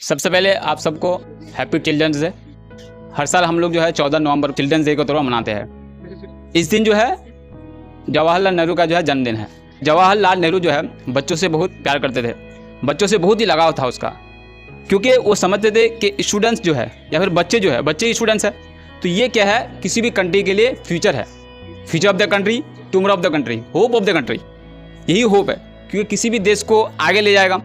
सबसे पहले आप सबको हैप्पी चिल्ड्रंस डे। हर साल हम लोग जो है 14 नवंबर चिल्ड्रंस डे के तौर पर मनाते हैं। इस दिन जो है जवाहरलाल नेहरू का जो है जन्मदिन है। जवाहरलाल नेहरू जो है बच्चों से बहुत प्यार करते थे, बच्चों से बहुत ही लगाव था उसका, क्योंकि वो समझते थे कि स्टूडेंट्स जो है या फिर बच्चे जो है, बच्चे ही स्टूडेंट्स है, तो ये क्या है, किसी भी कंट्री के लिए फ्यूचर है। Future of the country, tomorrow of the country, hope of the country. यही होप है, क्योंकि किसी भी देश को आगे ले जाएगा,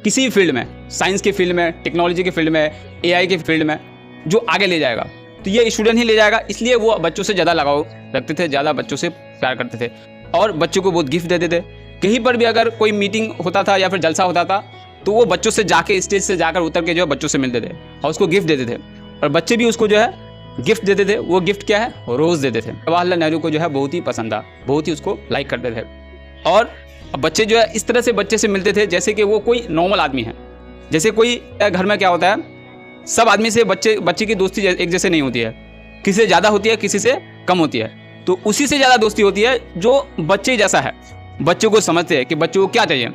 किसी भी फील्ड में, साइंस के फील्ड में, टेक्नोलॉजी के फील्ड में, एआई के फील्ड में, जो आगे ले जाएगा तो ये स्टूडेंट ही ले जाएगा। इसलिए वो बच्चों से ज़्यादा लगाव रखते थे, ज़्यादा बच्चों से प्यार करते थे और बच्चों को बहुत गिफ्ट देते थे। कहीं पर भी अगर कोई मीटिंग होता था या फिर जलसा होता था तो वो बच्चों से जाके, स्टेज से जाकर उतर के जो है बच्चों से मिलते थे और उसको गिफ्ट देते थे, और बच्चे भी उसको जो है गिफ्ट देते थे। वो गिफ्ट क्या है, रोज़ देते थे। जवाहरलाल नेहरू को जो है बहुत ही पसंद था, बहुत ही उसको लाइक करते थे। और बच्चे जो है इस तरह से बच्चे से मिलते थे जैसे कि वो कोई नॉर्मल आदमी है। जैसे कोई घर में क्या होता है, सब आदमी से बच्चे की दोस्ती एक जैसे नहीं होती है, किसी से ज़्यादा होती है, किसी से कम होती है। तो उसी से ज़्यादा दोस्ती होती है जो बच्चे जैसा है, बच्चों को समझते हैं कि बच्चों को क्या चाहिए।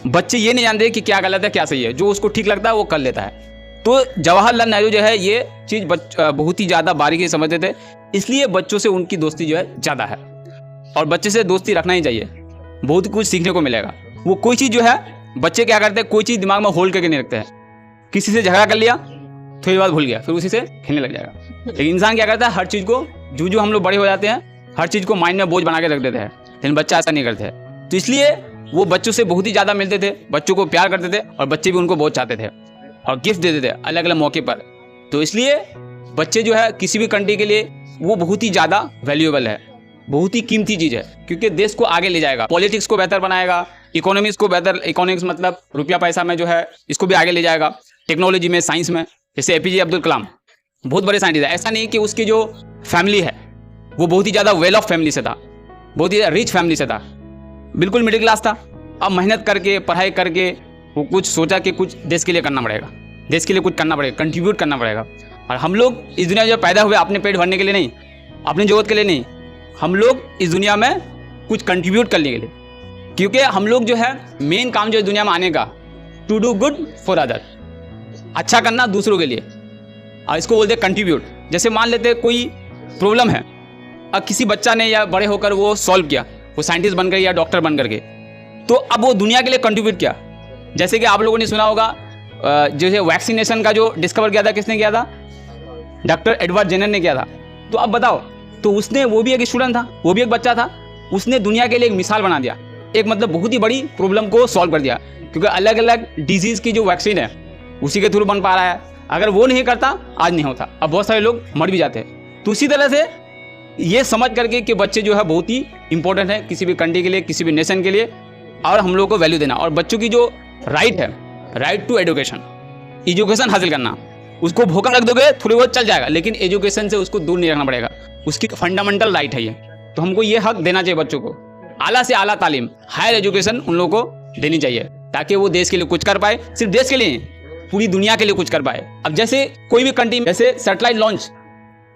बच्चे ये नहीं जानते कि क्या गलत है क्या सही है, जो उसको ठीक लगता है वो कर लेता है। तो जवाहरलाल नेहरू जो है ये चीज़ बहुत ही ज़्यादा बारीकी से समझते थे, इसलिए बच्चों से उनकी दोस्ती जो है ज़्यादा है। और बच्चे से दोस्ती रखना ही चाहिए, बहुत कुछ सीखने को मिलेगा। वो कोई चीज़ जो है, बच्चे क्या करते हैं, कोई चीज़ दिमाग में होल्ड करके नहीं रखते हैं। किसी से झगड़ा कर लिया, थोड़ी बात भूल गया, फिर उसी से खेलने लग जाएगा। लेकिन इंसान क्या करता है, हर चीज़ को, जो हम लोग बड़े हो जाते हैं, हर चीज़ को माइंड में बोझ बना के रख देते हैं। लेकिन बच्चा ऐसा नहीं करते हैं। तो इसलिए वो बच्चों से बहुत ही ज़्यादा मिलते थे, बच्चों को प्यार करते थे और बच्चे भी उनको बहुत चाहते थे और गिफ्ट देते थे अलग अलग मौके पर। तो इसलिए बच्चे जो है किसी भी कंट्री के लिए वो बहुत ही ज़्यादा वैल्यूएबल है, बहुत ही कीमती चीज़ है, क्योंकि देश को आगे ले जाएगा, पॉलिटिक्स को बेहतर बनाएगा, इकोनॉमिक्स को बेहतर, इकोनॉमिक्स मतलब रुपया पैसा में जो है इसको भी आगे ले जाएगा, टेक्नोलॉजी में, साइंस में। जैसे एपीजे अब्दुल कलाम बहुत बड़े साइंटिस्ट है। ऐसा नहीं कि उसकी जो फैमिली है वो बहुत ही ज़्यादा वेल ऑफ फैमिली से था, बहुत ही रिच फैमिली से था, बिल्कुल मिडिल क्लास था। अब मेहनत करके, पढ़ाई करके वो कुछ सोचा कि कुछ देश के लिए करना पड़ेगा, देश के लिए कुछ करना पड़ेगा, कंट्रीब्यूट करना पड़ेगा। और हम लोग इस दुनिया में जो पैदा हुए अपने पेट भरने के लिए नहीं, अपनी जरूरत के लिए नहीं, हम लोग इस दुनिया में कुछ कंट्रीब्यूट करने के लिए। क्योंकि हम लोग जो है मेन काम जो है दुनिया में आने का, to do good for other, अच्छा करना दूसरों के लिए, और इसको बोलते हैं कंट्रीब्यूट। जैसे मान लेते हैं कोई प्रॉब्लम है, अब किसी बच्चा ने या बड़े होकर वो सॉल्व किया, वो साइंटिस्ट बन गए या डॉक्टर बन करके, तो अब वो दुनिया के लिए कंट्रीब्यूट किया। जैसे कि आप लोगों ने सुना होगा जैसे वैक्सीनेशन का जो डिस्कवर किया था, किसने किया था, डॉक्टर एडवर्ड जेनर ने किया था। तो अब बताओ, तो उसने, वो भी एक स्टूडेंट था, वो भी एक बच्चा था, उसने दुनिया के लिए एक मिसाल बना दिया, एक मतलब बहुत ही बड़ी प्रॉब्लम को सॉल्व कर दिया। क्योंकि अलग अलग डिजीज़ की जो वैक्सीन है उसी के थ्रू बन पा रहा है। अगर वो नहीं करता आज नहीं होता, अब बहुत सारे लोग मर भी जाते हैं। तो इसी तरह से ये समझ करके कि बच्चे जो है बहुत ही इंपॉर्टेंट है किसी भी कंट्री के लिए, किसी भी नेशन के लिए, और हम लोग को वैल्यू देना। और बच्चों की जो राइट है, राइट टू एजुकेशन, एजुकेशन हासिल करना, उसको भूखा रख दोगे थोड़ी बहुत चल जाएगा, लेकिन एजुकेशन से उसको दूर नहीं रखना पड़ेगा, उसकी फंडामेंटल राइट है ये। तो हमको ये हक देना चाहिए बच्चों को, आला से आला तालीम, हायर एजुकेशन उन लोगों को देनी चाहिए, ताकि वो देश के लिए कुछ कर पाए, सिर्फ देश के लिए, पूरी दुनिया के लिए कुछ कर पाए। अब जैसे कोई भी कंट्री, जैसे सैटेलाइट लॉन्च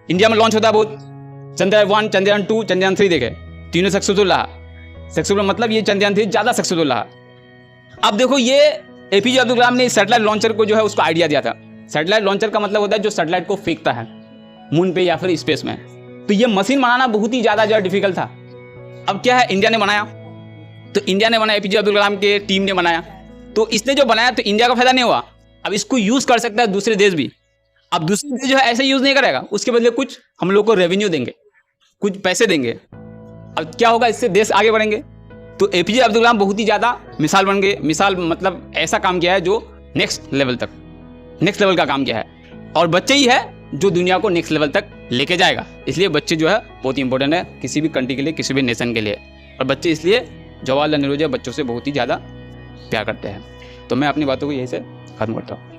इंडिया में लॉन्च होता है बहुत, चंद्रयान 1, चंद्रयान 2, चंद्रयान 3 देखे, तीनों सक्सेसफुल रहा। सक्सेसफुल मतलब ये चंद्रयान 3 ज़्यादा सक्सेसफुल रहा। अब देखो, ये एपीजे अब्दुल कलाम ने सैटेलाइट लॉन्चर को जो है उसको आइडिया दिया था। सैटेलाइट लॉन्चर का मतलब होता है जो सैटेलाइट को फेंकता है मून पे या फिर स्पेस में। तो ये मशीन बनाना बहुत ही ज़्यादा डिफिकल्ट था। अब क्या है, इंडिया ने बनाया, तो इंडिया ने बनाया, एपीजे अब्दुल कलाम के टीम ने बनाया। तो इसने जो बनाया तो इंडिया का फायदा नहीं हुआ, अब इसको यूज़ कर सकता है दूसरे देश भी। अब दूसरे देश जो है ऐसे यूज़ नहीं करेगा, उसके बदले कुछ हम लोग को रेवेन्यू देंगे, कुछ पैसे देंगे। अब क्या होगा, इससे देश आगे बढ़ेंगे। तो एपीजे अब्दुल कलाम बहुत ही ज़्यादा मिसाल बन गए। मिसाल मतलब ऐसा काम किया है जो नेक्स्ट लेवल का काम किया है, और बच्चे ही है जो दुनिया को नेक्स्ट लेवल तक लेके जाएगा। इसलिए बच्चे जो है बहुत ही इंपॉर्टेंट है किसी भी कंट्री के लिए, किसी भी नेशन के लिए। और बच्चे इसलिए जवाहरलाल नेहरू जो बच्चों से बहुत ही ज़्यादा प्यार करते हैं। तो मैं अपनी बातों को यहीं से खत्म करता हूँ।